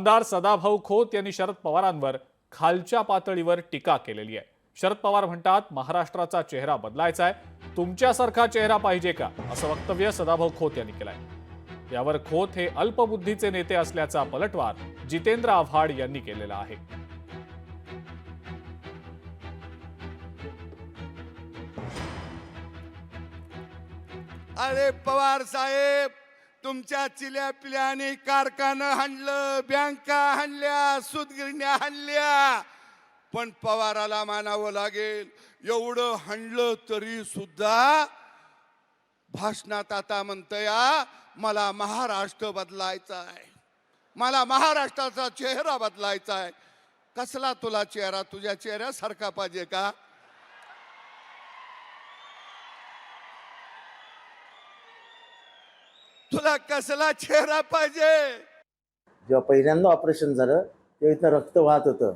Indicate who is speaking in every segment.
Speaker 1: आमदार सदाभाऊ खोत यांनी शरद पवारांवर खालच्या पातळीवर टीका केलेली आहे। शरद पवार म्हणतात, महाराष्ट्राचा चेहरा बदलायचा आहे, तुमच्यासारखा चेहरा पाहिजे का, असं वक्तव्य सदाभाऊ खोत यांनी केलंय। यावर खोत हे अल्पबुद्धीचे नेते असल्याचा पलटवार जितेंद्र आव्हाड यांनी केलेला आहे।
Speaker 2: अरे पवार साहेब, तुमच्या चिल्या पिल्याने कारखाना हाणलं, बँका हाणल्या, सूतगिरण्या हाणल्या, पण पवाराला मानावं लागेल, एवढं हाणलं तरी सुद्धा भाषणात आता म्हणतोय मला महाराष्ट्र बदलायचा आहे, मला महाराष्ट्राचा चेहरा बदलायचा आहे। कसला तुला चेहरा? तुझ्या चेहऱ्यासारखा पाहिजे का? तुला कसला चेहरा पाहिजे?
Speaker 3: जेव्हा पहिल्यांदा ऑपरेशन झालं तेव्हा इथं रक्त वाहत होतं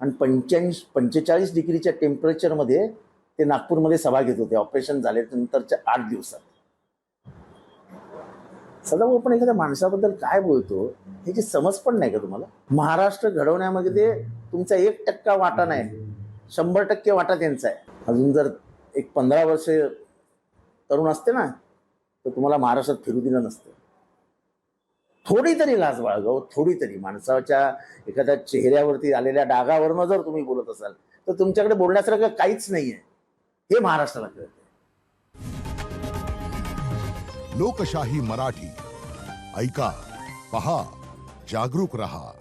Speaker 3: आणि 45 डिग्रीच्या टेम्परेचरमध्ये ते नागपूरमध्ये सभा घेत होते ऑपरेशन झाल्यानंतरच्या 8 दिवसात। सदाभाऊ, पण एखाद्या माणसाबद्दल काय बोलतो ह्याची समज पण नाही का तुम्हाला? महाराष्ट्र घडवण्यामध्ये ते तुमचा 1% वाटा नाही, 100% वाटा त्यांचा आहे। अजून जर एक 15 वर्ष तरुण असते ना तर तुम्हाला महाराष्ट्रात फिरू दिलं नसतं। थोडी तरी लाज बाळगाव, थोडी तरी माणसाच्या एखाद्या चेहऱ्यावरती आलेल्या डागावरनं जर तुम्ही बोलत असाल तर तुमच्याकडे बोलण्यासारखं काहीच नाहीये, हे महाराष्ट्राला कळतं।
Speaker 4: लोकशाही मराठी ऐका, पहा, जागरूक रहा।